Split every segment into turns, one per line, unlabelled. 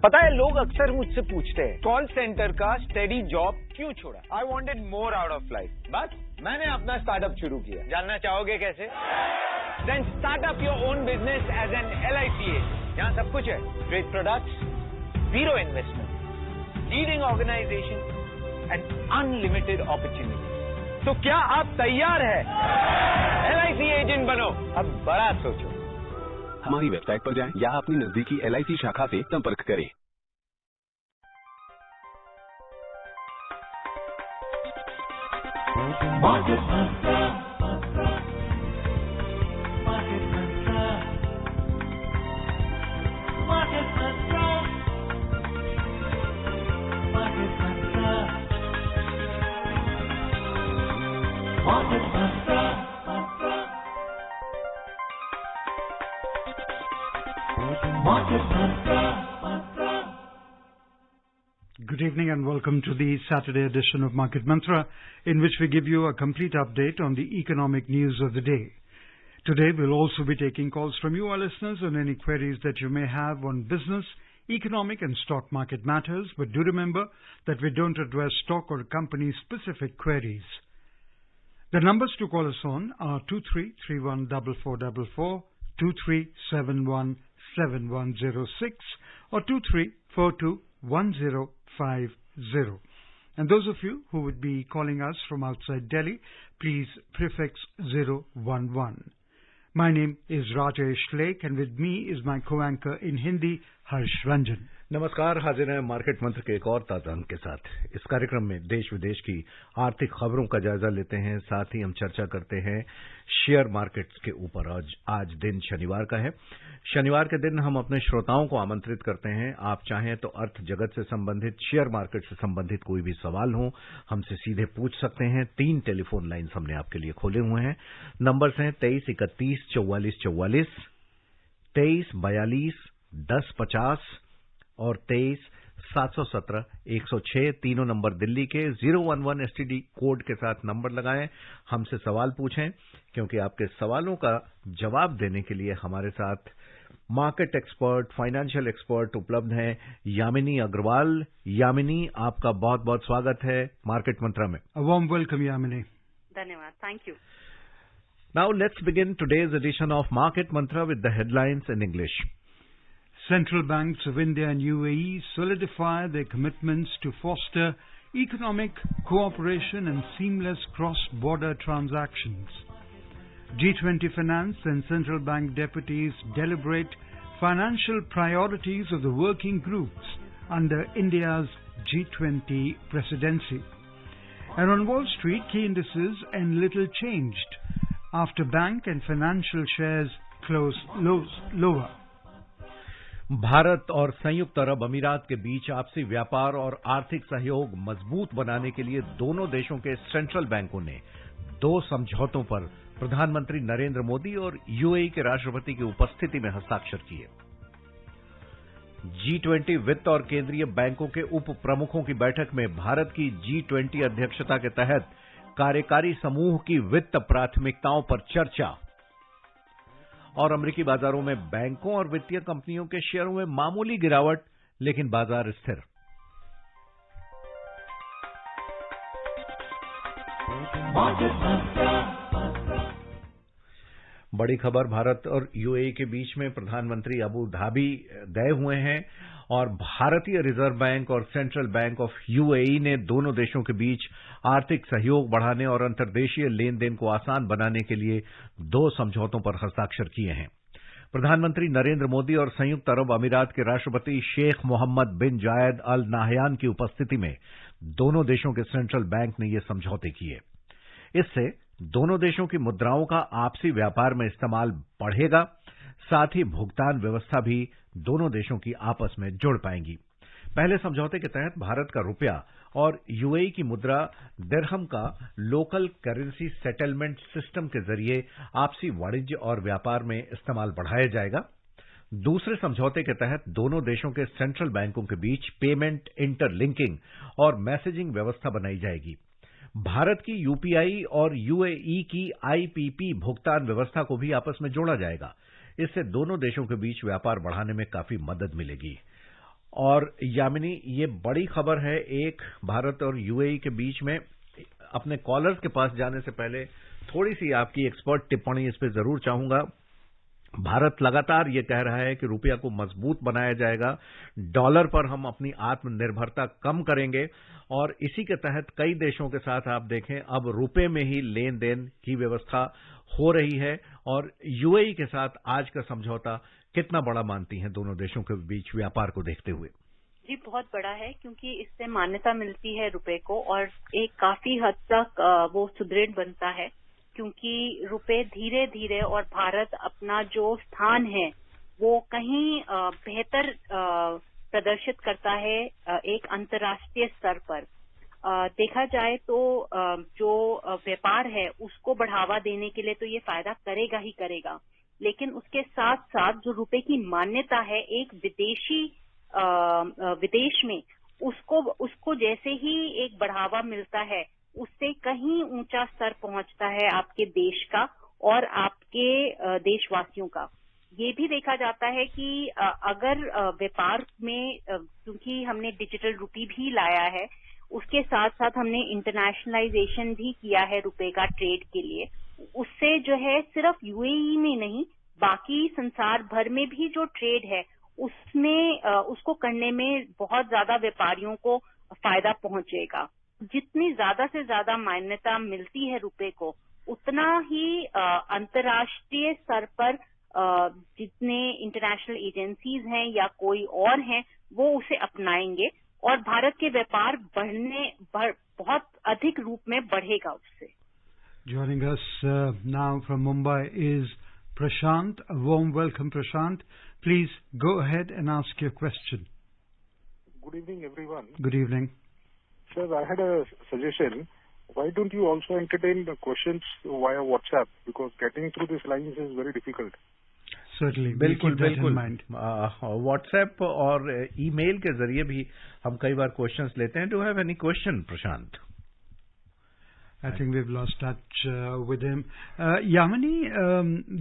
पता है लोग अक्सर मुझसे पूछते हैं कॉल सेंटर का स्टेडी जॉब क्यों छोड़ा। I wanted more out of life, बस मैंने अपना स्टार्टअप शुरू किया। जानना चाहोगे कैसे? Then start up your own business as an LIC agent. यहाँ सब कुछ है, great products, zero investment, leading organisation and unlimited opportunity. तो क्या आप तैयार है? LIC एजेंट बनो, अब बड़ा सोचो।
हमारी वेबसाइट पर जाएं या अपनी नजदीकी LIC शाखा से संपर्क करें।
Good evening and welcome to the Saturday edition of Market Mantra, in which we give you a complete update on the economic news of the day. Today we'll also be taking calls from you, our listeners, on any queries that you may have on business, economic and stock market matters, but do remember that we don't address stock or company-specific queries. The numbers to call us on are 23314444, 23717106 or 23421050. And those of you who would be calling us from outside Delhi, please prefix 011. My name is Rajesh Lake and with me is my co-anchor in Hindi, Harsh Ranjan.
नमस्कार, हाजिर हैं market मंत्र के एक और ताज़ा अंक के साथ। इस कार्यक्रम में देश विदेश की आर्थिक खबरों का जायजा लेते हैं, साथ ही हम चर्चा करते हैं शेयर मार्केट्स के ऊपर। आज दिन शनिवार का है। शनिवार के दिन हम अपने श्रोताओं को आमंत्रित करते हैं, आप चाहें तो अर्थ जगत से संबंधित, शेयर मार्केट से संबंधित कोई भी सवाल हो, हमसे सीधे पूछ सकते हैं। 3 टेलीफोन लाइन्स हमने आपके लिए खोले हुए हैं। नंबर्स हैं 23 31 44 44, 23 42 10 50 और 23 717 106। तीनों नंबर दिल्ली के 011 STD कोड के साथ नंबर लगाएं, हमसे सवाल पूछें, क्योंकि आपके सवालों का जवाब देने के लिए हमारे साथ मार्केट एक्सपर्ट, फाइनेंशियल एक्सपर्ट उपलब्ध हैं यामिनी अग्रवाल। यामिनी, आपका बहुत बहुत स्वागत है मार्केट मंत्रा में।
A warm welcome, Yamini.
धन्यवाद, thank you.
Now let's begin today's edition of Market Mantra with the headlines in English.
Central banks of India and UAE solidify their commitments to foster economic cooperation and seamless cross-border transactions. G20 finance and central bank deputies deliberate financial priorities of the working groups under India's G20 presidency. And on Wall Street, key indices end little changed after bank and financial shares closed lower.
Bharat और संयुक्त अरब अमीरात के बीच आपसी व्यापार और आर्थिक सहयोग मजबूत बनाने के लिए दोनों देशों के सेंट्रल बैंकों ने 2 समझौतों पर प्रधानमंत्री नरेंद्र मोदी और UAE के राष्ट्रपति की उपस्थिति में हस्ताक्षर किए। G20 वित्त और केंद्रीय बैंकों के उप प्रमुखों की बैठक में भारत की G20 अध्यक्षता के तहत कार्यकारी समूह की वित्त प्राथमिकताओं पर चर्चा। और अमेरिकी बाजारों में बैंकों और वित्तीय कंपनियों के शेयरों में मामूली गिरावट, लेकिन बाजार स्थिर। बड़ी खबर, भारत और UAE के बीच में प्रधानमंत्री अबू धाबी गए हुए हैं और भारतीय रिजर्व बैंक और सेंट्रल बैंक ऑफ UAE ने दोनों देशों के बीच आर्थिक सहयोग बढ़ाने और अंतर्देशीय लेन देन को आसान बनाने के लिए 2 समझौतों पर हस्ताक्षर किए हैं। प्रधानमंत्री नरेंद्र मोदी और संयुक्त अरब अमीरात के राष्ट्रपति शेख मोहम्मद बिन जायद अल नाहयान की उपस्थिति में दोनों देशों के सेंट्रल बैंक ने ये समझौते किए। इससे दोनों देशों की मुद्राओं का आपसी व्यापार में इस्तेमाल बढ़ेगा, साथ ही भुगतान व्यवस्था भी दोनों देशों की आपस में जुड़ पाएंगी। पहले समझौते के तहत भारत का रुपया और UAE की मुद्रा दिरहम का लोकल करेंसी सेटलमेंट सिस्टम के जरिए आपसी वाणिज्य और व्यापार में इस्तेमाल बढ़ाया जाएगा। दूसरे समझौते के तहत दोनों देशों के सेंट्रल बैंकों के बीच पेमेंट इंटरलिंकिंग और मैसेजिंग व्यवस्था बनाई जाएगी। भारत की UPI और UAE की IPP भुगतान व्यवस्था को भी आपस में जोड़ा जाएगा। इससे दोनों देशों के बीच व्यापार बढ़ाने में काफी मदद मिलेगी। और यामिनी, ये बड़ी खबर है एक भारत और यूएई के बीच में। अपने कॉलर्स के पास जाने से पहले थोड़ी सी आपकी एक्सपर्ट टिप्पणी इस पे जरूर चाहूंगा। भारत लगातार ये कह रहा है कि रुपया को मजबूत बनाया जाएगा, डॉलर पर हम अपनी आत्मनिर्भरता कम करेंगे, और इसी के तहत कई देशों के साथ आप देखें अब रुपए में ही लेन देन की व्यवस्था हो रही है। और यूएई के साथ आज का समझौता कितना बड़ा मानती हैं दोनों देशों के बीच व्यापार को देखते हुए?
जी, बहुत बड़ा है, क्योंकि इससे मान्यता मिलती है रुपए को और एक काफी हद तक वो सुदृढ़ बनता है, क्योंकि रुपए धीरे धीरे और भारत अपना जो स्थान है वो कहीं बेहतर प्रदर्शित करता है एक अंतर्राष्ट्रीय स्तर पर। देखा जाए तो जो व्यापार है उसको बढ़ावा देने के लिए तो ये फायदा करेगा ही करेगा, लेकिन उसके साथ साथ जो रुपए की मान्यता है एक विदेश में उसको जैसे ही एक बढ़ावा मिलता है, उससे कहीं ऊंचा स्तर पहुंचता है आपके देश का और आपके देशवासियों का। ये भी देखा जाता है कि अगर व्यापार में, क्योंकि हमने डिजिटल रुपी भी लाया है, उसके साथ साथ हमने इंटरनेशनलाइजेशन भी किया है रुपए का ट्रेड के लिए, उससे जो है सिर्फ यूएई में नहीं बाकी संसार भर में भी जो ट्रेड है उसमें उसको करने में बहुत ज्यादा व्यापारियों को फायदा पहुंचेगा। जितनी ज्यादा से ज्यादा मान्यता मिलती है रुपए को, उतना ही अंतर्राष्ट्रीय स्तर पर जितने इंटरनेशनल एजेंसीज हैं या कोई और हैं वो उसे अपनाएंगे और भारत के व्यापार बहुत अधिक रूप में बढ़ेगा उससे।
Joining us now from Mumbai is Prashant. A warm welcome, Prashant. Please go ahead and ask your question.
Good evening, everyone.
Good evening.
Sir, I had a suggestion. Why don't you also entertain the questions via WhatsApp? Because getting through these lines is very difficult.
Certainly.
बिल्कुल बिल्कुल।
WhatsApp
और email के जरिए भी हम कई बार questions लेते हैं। Do you have any question, Prashant?
I think we've lost touch with him. Yamini,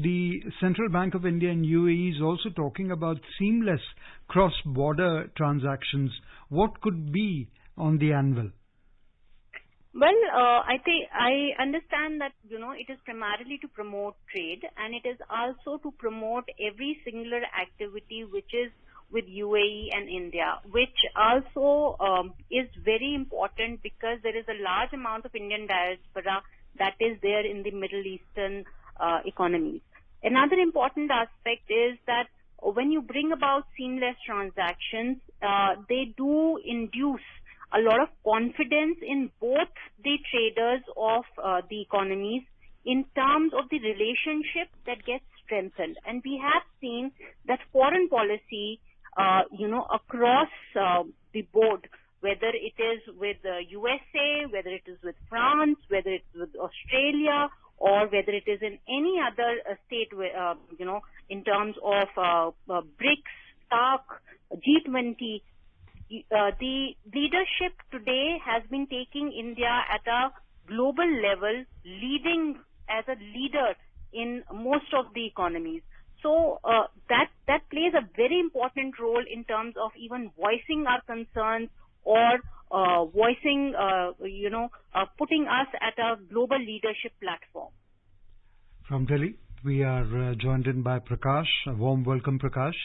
the Central Bank of India and UAE is also talking about seamless cross-border transactions. What could be on the anvil?
Well, I understand that, it is primarily to promote trade, and it is also to promote every singular activity which is with UAE and India, which also is very important because there is a large amount of Indian diaspora that is there in the Middle Eastern economies. Another important aspect is that when you bring about seamless transactions, they do induce a lot of confidence in both the traders of the economies in terms of the relationship that gets strengthened. And we have seen that foreign policy, across the board, whether it is with the USA, whether it is with France, whether it is with Australia, or whether it is in any other state, in terms of BRICS, SAARC, G20, the leadership today has been taking India at a global level, leading as a leader in most of the economies. So that plays a very important role in terms of even voicing our concerns or voicing, putting us at a global leadership platform.
From Delhi, we are joined in by Prakash. A warm welcome, Prakash.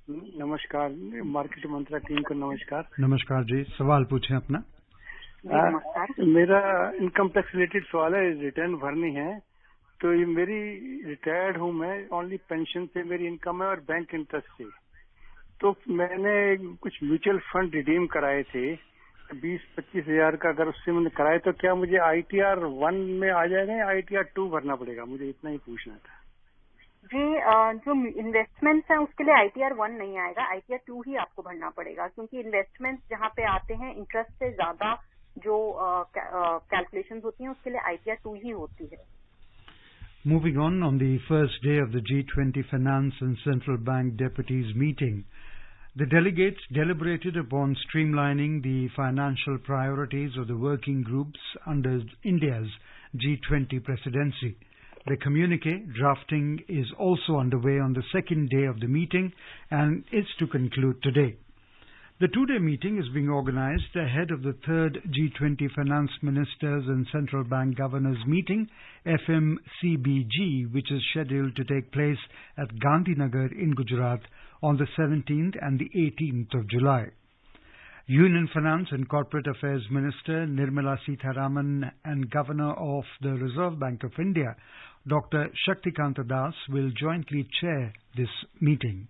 नमस्कार, market मंत्रा team को नमस्कार।
नमस्कार जी, सवाल पूछें अपना।
मेरा income tax related सवाल है, रिटर्न भरनी है। तो ये मेरी रिटायर्ड हूँ मैं, ओनली पेंशन से मेरी इनकम है और बैंक इंटरेस्ट से। तो मैंने कुछ म्यूचुअल फंड रिडीम कराए थे 20-25 हजार का, अगर उससे मैंने कराए तो क्या मुझे ITR 1 में आ जाएगा या ITR 2 भरना पड़ेगा? मुझे इतना ही पूछना था
जी। जो इन्वेस्टमेंट्स हैं उसके लिए ITR 1 नहीं आएगा, ITR 2 ही आपको भरना पड़ेगा, क्योंकि इन्वेस्टमेंट्स जहाँ पे आते हैं इंटरेस्ट से ज्यादा जो कैलकुलेशंस होती हैं उसके लिए ITR 2 ही होती है।
Moving on the first day of the G20 Finance and Central Bank Deputies meeting, the delegates deliberated upon streamlining the financial priorities of the working groups under India's G20 presidency. The communique drafting is also underway on the second day of the meeting and is to conclude today. The two-day meeting is being organized ahead of the third G20 Finance Ministers and Central Bank Governors meeting, FMCBG, which is scheduled to take place at Gandhinagar in Gujarat on the 17th and the 18th of July. Union Finance and Corporate Affairs Minister Nirmala Sitharaman and Governor of the Reserve Bank of India, Dr. Shaktikanta Das, will jointly chair this meeting.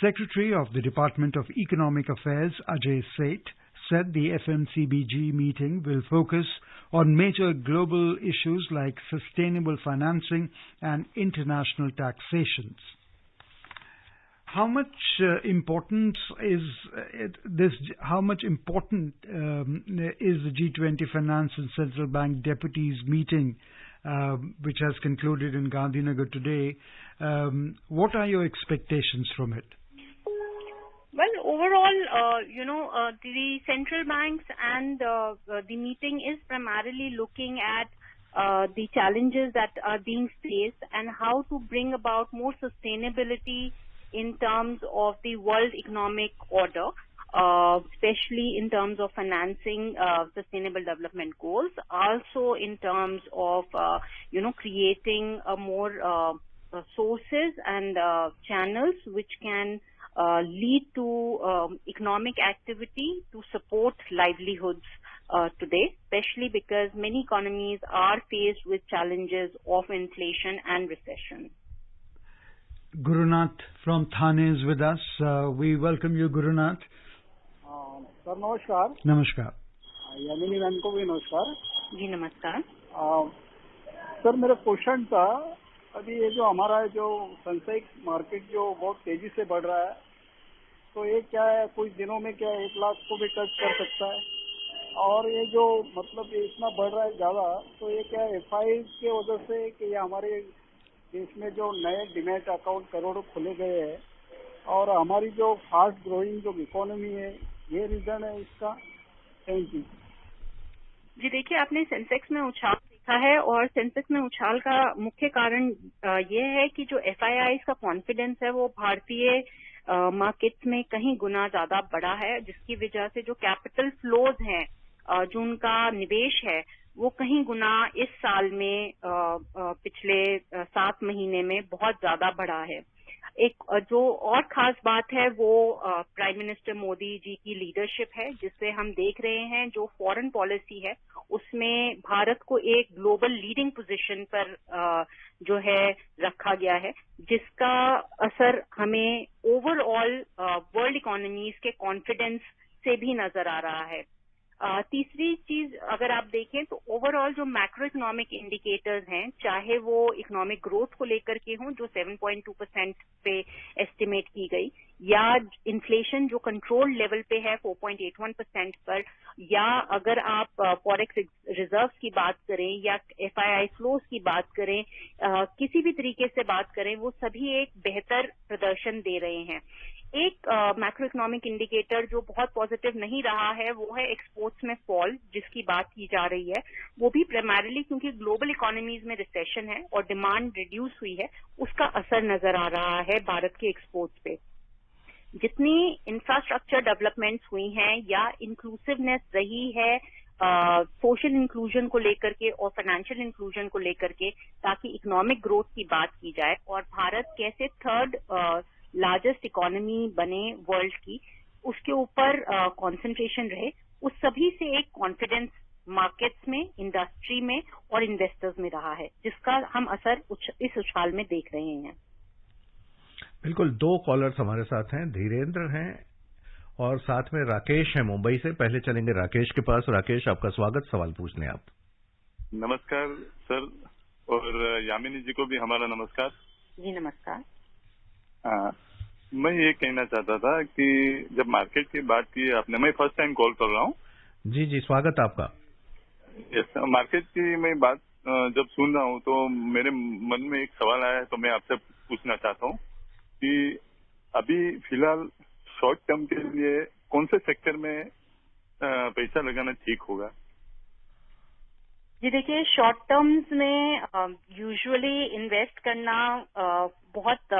Secretary of the Department of Economic Affairs, Ajay Seth, said the FMCBG meeting will focus on major global issues like sustainable financing and international taxations. How much importance is this? How much important is the G20 Finance and Central Bank Deputies meeting, which has concluded in Gandhinagar today? What are your expectations from it?
Well, overall, the central banks and the meeting is primarily looking at the challenges that are being faced and how to bring about more sustainability in terms of the world economic order, especially in terms of financing sustainable development goals, also in terms of, creating more sources and channels which can lead to economic activity to support livelihoods today, especially because many economies are faced with challenges of inflation and recession.
Gurunath from Thane is with us. We welcome you, Gurunath.
Sir नमस्कार.
Namaskar.
Yamini ma'am को भी नमस्कार.
जी नमस्कार.
Sir मेरा question था, अभी ये जो हमारा जो सेंसेक्स मार्केट जो बहुत तेजी से बढ़ रहा है, तो ये क्या है, कुछ दिनों में क्या 1 लाख को भी टच कर सकता है? और ये जो मतलब ये इतना बढ़ रहा है ज्यादा, तो ये क्या FI के वजह से कि ये हमारे देश में जो नए डीमैट अकाउंट करोड़ों खुले गए हैं और हमारी जो फास्ट ग्रोइंग जो इकोनॉमी है, ये रीजन है इसका? Thank you.
जी देखिए, आपने सेंसेक्स में उछाल देखा है और सेंसेक्स में उछाल का मुख्य कारण ये है कि जो FIIs का कॉन्फिडेंस है वो भारतीय मार्केट्स में कहीं गुना ज्यादा बढ़ा है, जिसकी वजह से जो कैपिटल फ्लोज हैं, जो उनका निवेश है, वो कहीं गुना इस साल में पिछले 7 महीने में बहुत ज्यादा बढ़ा है. एक जो और खास बात है वो प्राइम मिनिस्टर मोदी जी की लीडरशिप है, जिससे हम देख रहे हैं जो फॉरेन पॉलिसी है उसमें भारत को एक ग्लोबल लीडिंग पोजीशन पर जो है रखा गया है, जिसका असर हमें ओवरऑल वर्ल्ड इकोनॉमीज के कॉन्फिडेंस से भी नजर आ रहा है. तीसरी चीज अगर आप देखें तो ओवरऑल जो मैक्रो इकोनॉमिक इंडिकेटर्स हैं, चाहे वो इकोनॉमिक ग्रोथ को लेकर के हों जो 7.2% पे एस्टिमेट की गई, या इन्फ्लेशन जो कंट्रोल लेवल पे है 4.81% पर, या अगर आप फॉरेक्स रिजर्व्स की बात करें या FII फ्लोज की बात करें, किसी भी तरीके से बात करें, वो सभी एक बेहतर प्रदर्शन दे रहे हैं. एक मैक्रो इकोनॉमिक इंडिकेटर जो बहुत पॉजिटिव नहीं रहा है वो है एक्सपोर्ट्स में फॉल, जिसकी बात की जा रही है. वो भी प्राइमरीली क्योंकि ग्लोबल इकोनॉमीज में रिसेशन है और डिमांड रिड्यूस हुई है, उसका असर नजर आ रहा है भारत के एक्सपोर्ट्स पे. जितनी इंफ्रास्ट्रक्चर डेवलपमेंट्स हुई हैं या इंक्लूसिवनेस रही है सोशल इंक्लूजन को लेकर के और फाइनेंशियल इंक्लूजन को लेकर के, ताकि इकोनॉमिक ग्रोथ की बात की जाए और भारत कैसे थर्ड लार्जेस्ट इकोनॉमी बने वर्ल्ड की, उसके ऊपर कंसंट्रेशन रहे, उस सभी से एक कॉन्फिडेंस मार्केट्स में, इंडस्ट्री में और इन्वेस्टर्स में रहा है, जिसका हम असर इस उछाल में देख रहे हैं.
बिल्कुल. 2 कॉलर्स हमारे साथ हैं. धीरेन्द्र हैं और साथ में राकेश है मुंबई से. पहले चलेंगे राकेश के पास. राकेश, आपका स्वागत. सवाल पूछ लें आप.
नमस्कार सर, और यामिनी जी को भी हमारा नमस्कार.
जी नमस्कार.
मैं ये कहना चाहता था कि जब मार्केट की बात की आपने, मैं फर्स्ट टाइम कॉल कर रहा हूँ.
जी जी, स्वागत आपका.
यस, मार्केट की मैं बात जब सुन रहा हूँ तो मेरे मन में एक सवाल आया है, तो मैं आपसे पूछना चाहता हूँ कि अभी फिलहाल शॉर्ट टर्म के लिए कौन से सेक्टर में पैसा लगाना ठीक होगा?
जी देखिए, शॉर्ट टर्म्स में यूजुअली इन्वेस्ट करना बहुत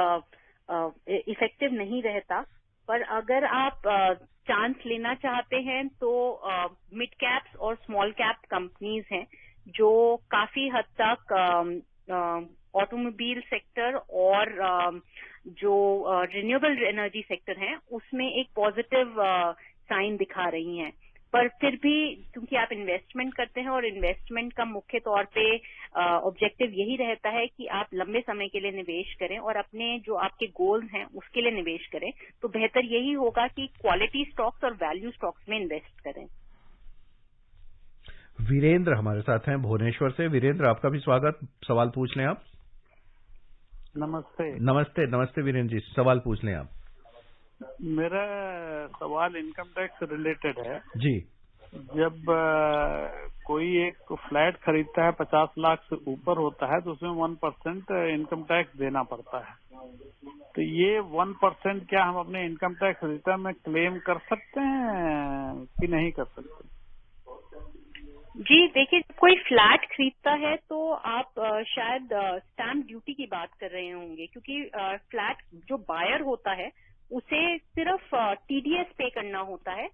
इफेक्टिव नहीं रहता, पर अगर आप चांस लेना चाहते हैं तो मिड कैप्स और स्मॉल कैप कंपनीज हैं जो काफी हद तक ऑटोमोबाइल सेक्टर और जो रिन्यूएबल एनर्जी सेक्टर हैं उसमें एक पॉजिटिव साइन दिखा रही हैं। पर फिर भी क्योंकि आप इन्वेस्टमेंट करते हैं और इन्वेस्टमेंट का मुख्य तौर पे ऑब्जेक्टिव यही रहता है कि आप लंबे समय के लिए निवेश करें और अपने जो आपके गोल्स हैं उसके लिए निवेश करें, तो बेहतर यही होगा कि क्वालिटी स्टॉक्स और वैल्यू स्टॉक्स में इन्वेस्ट करें।
वीरेंद्र हमारे साथ हैं भुवनेश्वर से। वीरेंद्र, आपका भी स्वागत। सवाल पूछ लें आप।
नमस्ते।
नमस्ते नमस्ते वीरेंद्र जी, सवाल पूछ लें आप।
मेरा सवाल इनकम टैक्स रिलेटेड है
जी।
जब कोई एक फ्लैट खरीदता है 50 लाख से ऊपर होता है तो उसमें 1% इनकम टैक्स देना पड़ता है, तो ये 1% क्या हम अपने इनकम टैक्स रिटर्न में क्लेम कर सकते हैं कि नहीं कर सकते?
जी देखिए, कोई फ्लैट खरीदता है तो आप शायद स्टैम्प ड्यूटी की बात कर रहे होंगे, क्योंकि फ्लैट जो बायर होता है उसे सिर्फ टीडीएस पे करना होता है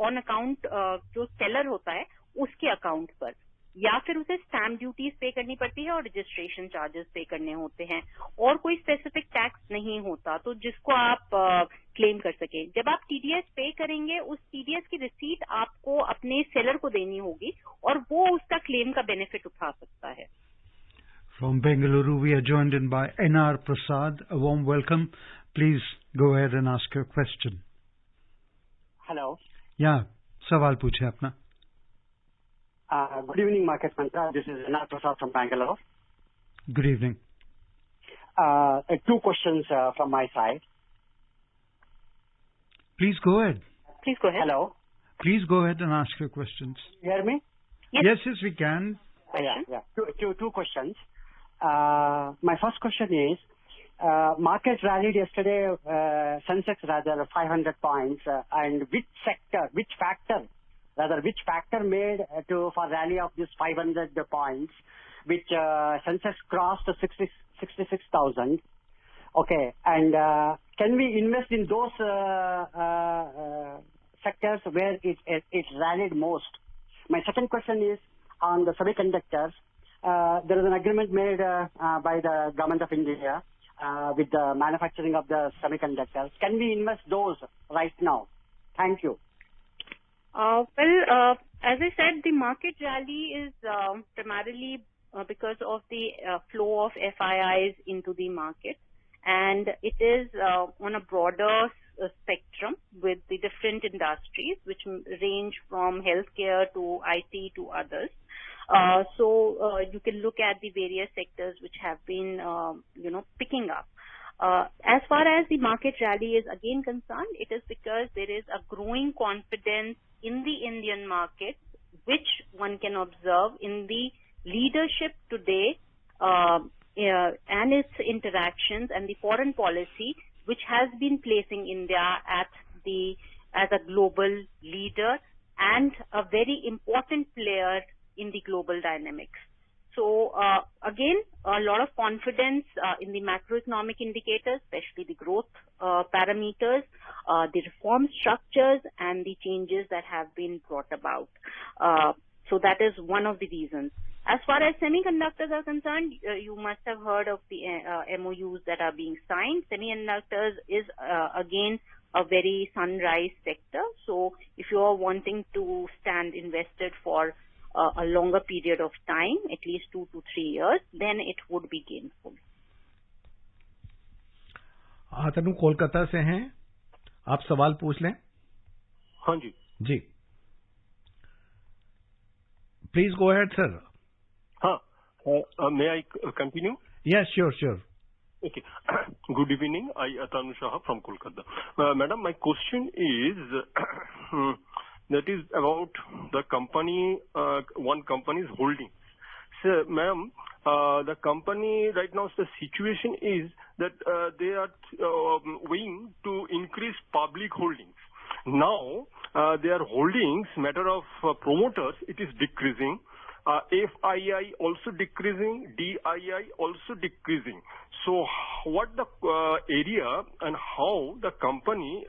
ऑन अकाउंट जो सेलर होता है उसके अकाउंट पर, या फिर उसे स्टैम्प ड्यूटीज पे करनी पड़ती है और रजिस्ट्रेशन चार्जेस पे करने होते हैं, और कोई स्पेसिफिक टैक्स नहीं होता तो जिसको आप क्लेम कर सके। जब आप टीडीएस पे करेंगे उस टीडीएस की रिसीट आपको अपने सेलर को देनी होगी और वो उसका क्लेम का बेनिफिट उठा सकता है।
From Bengaluru, we are joined in by N.R. Prasad. A warm welcome. Please go ahead and ask your question.
Hello.
Yeah, सवाल पूछे अपना।
Good evening, Market Mantra. This is N.R. Prasad from Bangalore.
Good evening.
Two questions from my side.
Please go ahead.
Please go ahead.
Hello.
Please go ahead and ask your questions.
You hear me?
Yes.
Yes, we can.
Yeah. Two questions. My first question is, market rallied yesterday, Sensex rather 500 points, and which factor made for rally of this 500 points, which Sensex crossed 66,000. Okay, and can we invest in those sectors where it rallied most? My second question is on the semiconductors. There is an agreement made by the government of India with the manufacturing of the semiconductors. Can we invest those right now? Thank you.
Well, as I said, the market rally is primarily because of the flow of FIIs into the market, and it is on a broader spectrum with the different industries which range from healthcare to IT to others. So you can look at the various sectors which have been, picking up. As far as the market rally is again concerned, it is because there is a growing confidence in the Indian market, which one can observe in the leadership today and its interactions and the foreign policy, which has been placing India as a global leader and a very important player in the global dynamics. So again, a lot of confidence in the macroeconomic indicators, especially the growth parameters, the reform structures, and the changes that have been brought about. So that is one of the reasons. As far as semiconductors are concerned, you must have heard of the MOUs that are being signed. Semiconductors is again a very sunrise sector. So if you are wanting to stand invested for a longer period of time, at least 2 to 3 years, then it would be gainful.
आतनु Kolkata से हैं, आप सवाल पूछ लें।
हाँ जी।
Please go ahead, sir.
हाँ, may I continue?
Yes, sure.
Okay. Good evening. I Atanu Shah from Kolkata. Madam, my question is that is about the company, one company's holding. So, ma'am, the company right now, the situation is that they are weighing to increase public holdings. Now, their holdings, matter of promoters, it is decreasing. FII also decreasing, DII also decreasing. So what the area and how the company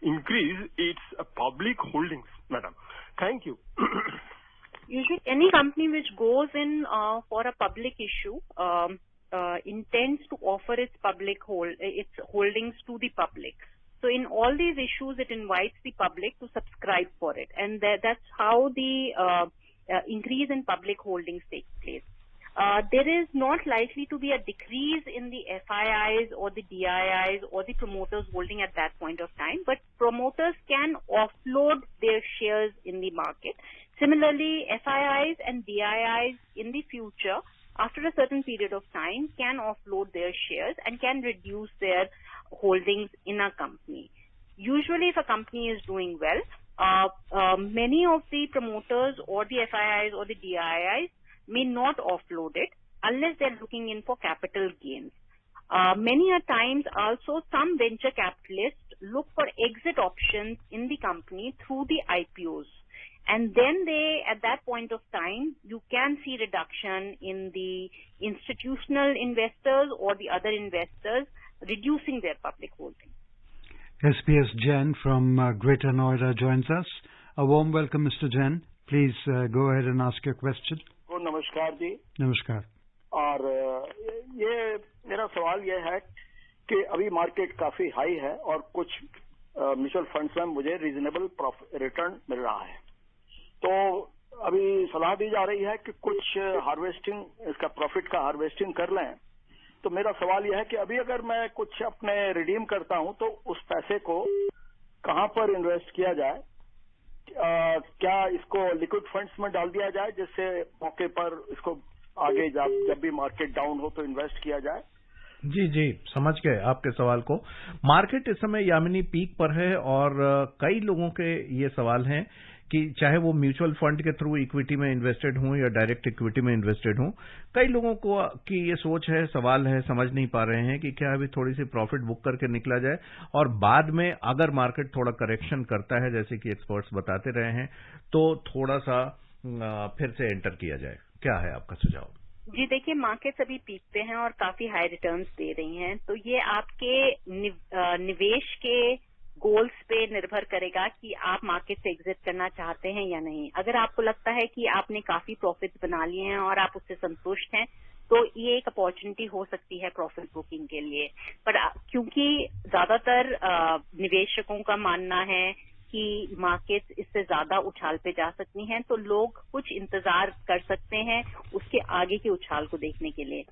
increase its public holdings, madam? Thank you.
Usually, any company which goes in for a public issue intends to offer its holdings to the public. So in all these issues, it invites the public to subscribe for it, and that's how the increase in public holdings takes place. There is not likely to be a decrease in the FIIs or the DIIs or the promoters holding at that point of time, but promoters can offload their shares in the market. Similarly, FIIs and DIIs in the future, after a certain period of time, can offload their shares and can reduce their holdings in a company. Usually, if a company is doing well, many of the promoters or the FIIs or the DIIs may not offload it unless they're looking in for capital gains. Many a times also some venture capitalists look for exit options in the company through the IPOs. And then at that point of time, you can see reduction in the institutional investors or the other investors reducing their public holding.
SPS Jain from Greater Noida joins us. A warm welcome, Mr. Jain. Please go ahead and ask your question.
नमस्कार जी।
नमस्कार।
और ये मेरा सवाल ये है कि अभी मार्केट काफी हाई है और कुछ म्यूचुअल फंड्स में मुझे रीजनेबल रिटर्न मिल रहा है, तो अभी सलाह दी जा रही है कि कुछ हार्वेस्टिंग, इसका प्रॉफिट का हार्वेस्टिंग कर लें। तो मेरा सवाल यह है कि अभी अगर मैं कुछ अपने रिडीम करता हूं तो उस पैसे को कहां पर इन्वेस्ट किया जाए? क्या इसको लिक्विड फंड्स में डाल दिया जाए जिससे मौके पर इसको आगे जब भी मार्केट डाउन हो तो इन्वेस्ट किया जाए?
जी, समझ गए आपके सवाल को। मार्केट इस समय यामिनी पीक पर है और कई लोगों के ये सवाल हैं कि चाहे वो म्यूचुअल फंड के थ्रू इक्विटी में इन्वेस्टेड हों या डायरेक्ट इक्विटी में इन्वेस्टेड हों, कई लोगों को की ये सोच है, सवाल है, समझ नहीं पा रहे हैं कि क्या अभी थोड़ी सी प्रॉफिट बुक करके निकला जाए और बाद में अगर मार्केट थोड़ा करेक्शन करता है, जैसे कि एक्सपर्ट्स बताते रहे हैं, तो थोड़ा सा फिर से एंटर किया जाए। क्या है आपका सुझाव?
जी देखिए, मार्केट्स अभी पीक पे हैं और काफी हाई रिटर्न्स दे रही हैं, तो ये आपके निवेश के गोल्स पे निर्भर करेगा कि आप मार्केट से एग्जिट करना चाहते हैं या नहीं। अगर आपको लगता है कि आपने काफी प्रॉफिट्स बना लिए हैं और आप उससे संतुष्ट हैं, तो ये एक अपॉर्चुनिटी हो सकती है प्रॉफिट बुकिंग के लिए। पर क्योंकि ज्यादातर निवेशकों का मानना है कि मार्केट्स इससे ज्यादा उछाल पे जा सकती हैं, तो लोग कुछ इंतजार कर सकते हैं उसके आगे के उछाल को देखने के लिए।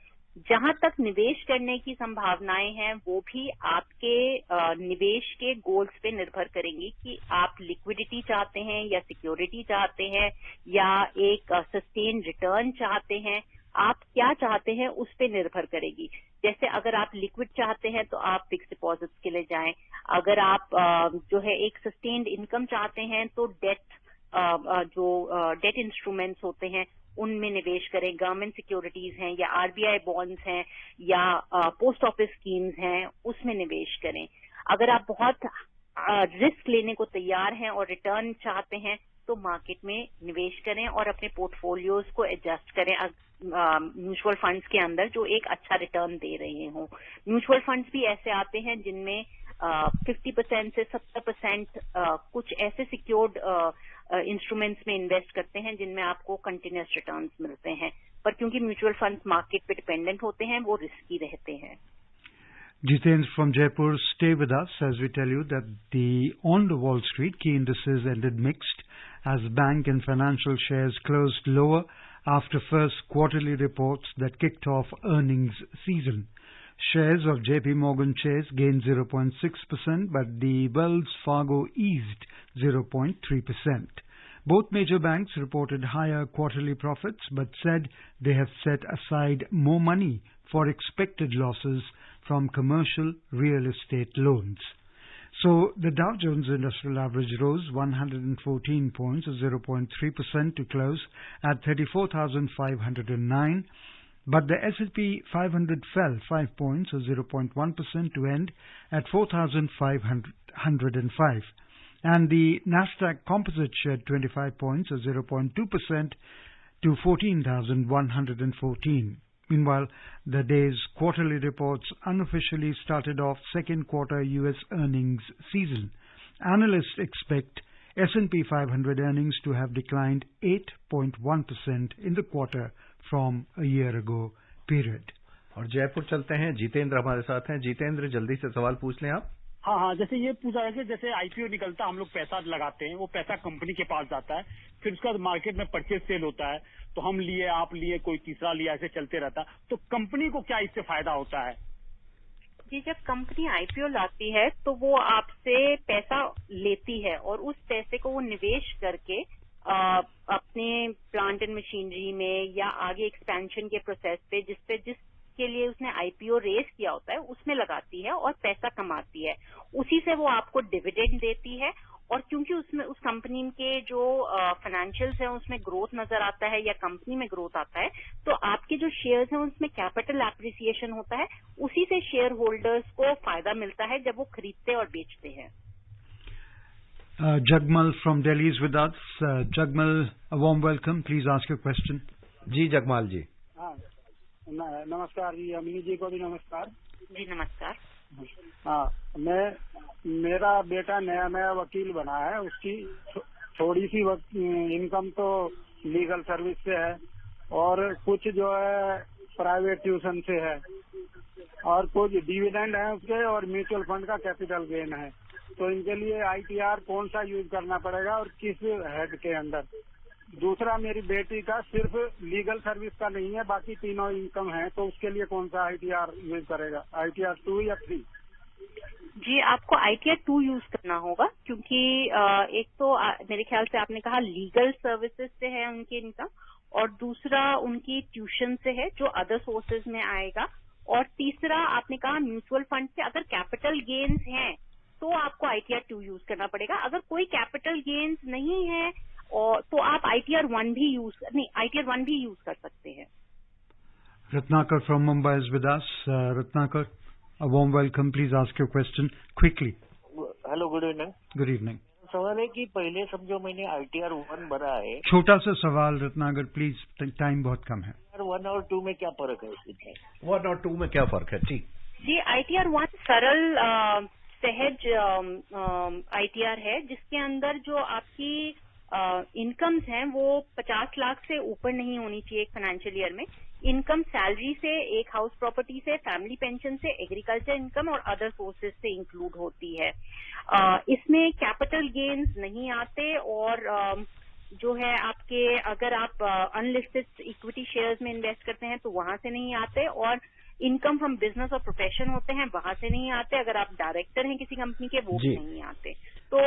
जहां तक निवेश करने की संभावनाएं हैं, वो भी आपके निवेश के गोल्स पे निर्भर करेंगी कि आप लिक्विडिटी चाहते हैं या सिक्योरिटी चाहते हैं या एक सस्टेन रिटर्न चाहते हैं। आप क्या चाहते हैं उस पे निर्भर करेगी। जैसे अगर आप लिक्विड चाहते हैं तो आप फिक्स डिपॉजिट्स के लिए जाएं। अगर आप जो है एक सस्टेन्ड इनकम चाहते हैं तो डेट इंस्ट्रूमेंट्स होते हैं उनमें निवेश करें। गवर्नमेंट सिक्योरिटीज हैं या आरबीआई बॉन्ड्स हैं या पोस्ट ऑफिस स्कीम्स हैं, उसमें निवेश करें। अगर आप बहुत रिस्क लेने को तैयार हैं और रिटर्न चाहते हैं तो मार्केट में निवेश करें और अपने पोर्टफोलियोज को एडजस्ट करें म्यूचुअल फंड्स के अंदर जो एक अच्छा रिटर्न दे रहे हों। म्यूचुअल फंड्स भी ऐसे आते हैं जिनमें 50% से 70% कुछ ऐसे सिक्योर्ड इंस्ट्रूमेंट्स में इन्वेस्ट करते हैं जिनमें आपको कंटिन्यूअस रिटर्न्स मिलते हैं, पर क्योंकि म्यूचुअल फंड्स मार्केट पे डिपेंडेंट होते हैं, वो रिस्की रहते हैं।
Jitendra from Jaipur, stay with us as we tell you that on the Wall Street, key indices ended mixed as bank and financial shares closed lower after first quarterly reports that kicked off earnings season. Shares of JP Morgan Chase gained 0.6%, but the Wells Fargo eased 0.3%. Both major banks reported higher quarterly profits, but said they have set aside more money for expected losses from commercial real estate loans. So the Dow Jones Industrial Average rose 114 points, or 0.3% to close at 34,509. But the S&P 500 fell 5 points, or 0.1% to end at 4,505. And the Nasdaq Composite shed 25 points, or 0.2% to 14,114. Meanwhile, the day's quarterly reports unofficially started off second quarter U.S. earnings season. Analysts expect S&P 500 earnings to have declined 8.1% in the quarter from a year ago period.
और जयपुर चलते हैं, जितेंद्र हमारे साथ हैं। जितेंद्र, जल्दी से सवाल पूछ लें आप।
हाँ, जैसे ये पूछा है कि जैसे आईपीओ निकलता, हम लोग पैसा लगाते हैं, वो पैसा कंपनी के पास जाता है, फिर उसके बाद मार्केट में परचेज सेल होता है, तो हम लिए, आप लिए, कोई तीसरा लिया, ऐसे चलते रहता है। तो कंपनी को क्या इससे फायदा होता है?
जी, जब कंपनी आईपीओ लाती है तो वो आपसे पैसा लेती है और उस पैसे को वो निवेश करके अपने प्लांट एंड मशीनरी में या आगे एक्सपेंशन के प्रोसेस पे जिसके लिए उसने आईपीओ रेज किया होता है उसमें लगाती है और पैसा कमाती है। उसी से वो आपको डिविडेंड देती है और क्योंकि उसमें उस कंपनी के जो फाइनेंशियल्स हैं उसमें ग्रोथ नजर आता है या कंपनी में ग्रोथ आता है, तो आपके जो शेयर्स हैं उसमें कैपिटल एप्रिसिएशन होता है, उसी से शेयर होल्डर्स को फायदा मिलता है जब वो खरीदते और बेचते हैं।
Jagmal from Delhi is with us. Jagmal, a warm welcome. Please ask your question.
जी जगमाल जी।
हाँ, नमस्कार जी, अमीनी जी को भी नमस्कार।
जी नमस्कार।
हाँ, मेरा बेटा नया वकील बना है, उसकी थोड़ी सी इनकम तो लीगल सर्विस से है और कुछ जो है प्राइवेट ट्यूशन से है और कुछ डिविडेंड है उसके और म्यूचुअल फंड का कैपिटल गेन है। तो इनके लिए आईटीआर कौन सा यूज करना पड़ेगा और किस हेड के अंदर? दूसरा, मेरी बेटी का सिर्फ लीगल सर्विस का नहीं है, बाकी तीनों इनकम है, तो उसके लिए कौन सा आईटीआर यूज करेगा, आईटीआर 2 या 3?
जी, आपको आईटीआर 2 यूज करना होगा क्योंकि एक तो मेरे ख्याल से आपने कहा लीगल सर्विसेज से है उनकी इनकम और दूसरा उनकी ट्यूशन से है जो अदर सोर्सेज में आएगा और तीसरा आपने कहा म्यूचुअल फंड से। अगर कैपिटल गेन्स हैं तो आपको आईटीआर 2 यूज करना पड़ेगा। अगर कोई कैपिटल गेन्स नहीं है और तो आप आईटीआर 1 भी यूज कर सकते हैं।
Ratnakar from Mumbai is with us. Ratnakar, a warm welcome. Please ask your question quickly.
Hello, good evening.
Good evening.
सवाल है कि पहले समझो मैंने आईटीआर 1 भरा है।
छोटा सा सवाल रत्नाकर प्लीज, टाइम बहुत कम है।
आईटीआर 1 और 2 में क्या फर्क है?
1 और 2 में क्या फर्क है? ठीक
जी, आईटीआर 1 सरल सहज आईटीआर है जिसके अंदर जो आपकी इनकम्स हैं वो 50 लाख से ऊपर नहीं होनी चाहिए एक फाइनेंशियल ईयर में। इनकम सैलरी से, एक हाउस प्रॉपर्टी से, फैमिली पेंशन से, एग्रीकल्चर इनकम और अदर सोर्सेज से इंक्लूड होती है। इसमें कैपिटल गेन्स नहीं आते और जो है आपके अगर आप अनलिस्टेड इक्विटी शेयर्स में इन्वेस्ट करते हैं तो वहां से नहीं आते और इनकम फ्रॉम बिजनेस और प्रोफेशन होते हैं वहां से नहीं आते। अगर आप डायरेक्टर हैं किसी कंपनी के वो भी नहीं आते। तो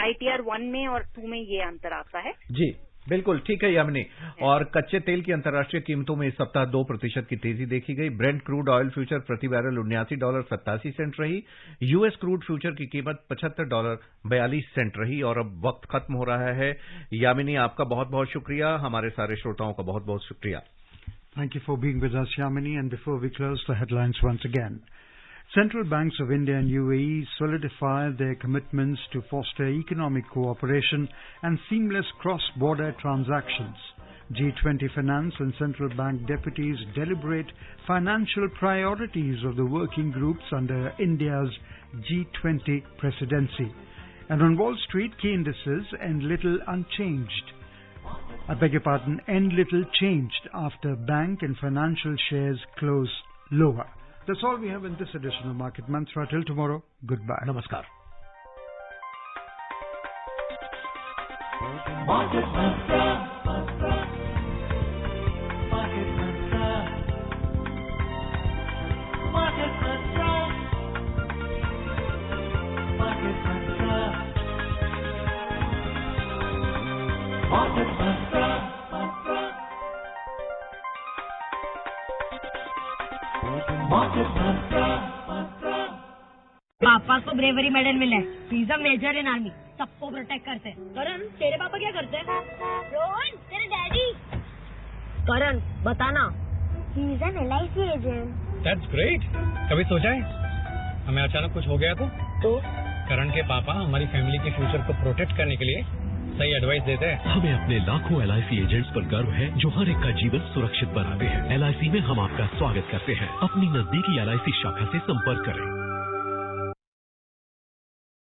आईटीआर 1 में और 2 में ये अंतर आता है।
जी बिल्कुल ठीक है यामिनी। और कच्चे तेल की अंतर्राष्ट्रीय कीमतों में इस सप्ताह 2% की तेजी देखी गई। ब्रेंट क्रूड ऑयल फ्यूचर प्रति बैरल $79.87 रही। यूएस क्रूड फ्यूचर की कीमत $75.42 रही। और अब वक्त खत्म हो रहा है। यामिनी, आपका बहुत बहुत शुक्रिया, हमारे सारे श्रोताओं का बहुत बहुत शुक्रिया।
Thank you for being with us, Yamini. And before we close, the headlines once again. Central banks of India and UAE solidify their commitments to foster economic cooperation and seamless cross-border transactions. G20 finance and central bank deputies deliberate financial priorities of the working groups under India's G20 presidency. And on Wall Street, key indices end little unchanged. End little changed after bank and financial shares close lower. That's all we have in this edition of Market Mantra. Till tomorrow, goodbye.
Namaskar.
Market Mantra. Market Mantra. Market Mantra. Market Mantra. Market Mantra. Market Mantra.
पापा को bravery medal मिला है। He is a major in army, सबको protect करते हैं। करण, तेरे पापा क्या करते हैं? रोहन, तेरे डैडी। करण, बताना। He is an LIC agent.
That's great. कभी सोचा है हमें अचानक कुछ हो गया तो? करण के पापा हमारी फैमिली के फ्यूचर को प्रोटेक्ट करने के लिए सही एडवाइस देते हैं।
हमें अपने लाखों LIC एजेंट्स पर गर्व है जो हर एक का जीवन सुरक्षित बनाते हैं। LIC में हम आपका स्वागत करते हैं। अपनी नजदीकी LIC शाखा से संपर्क करें।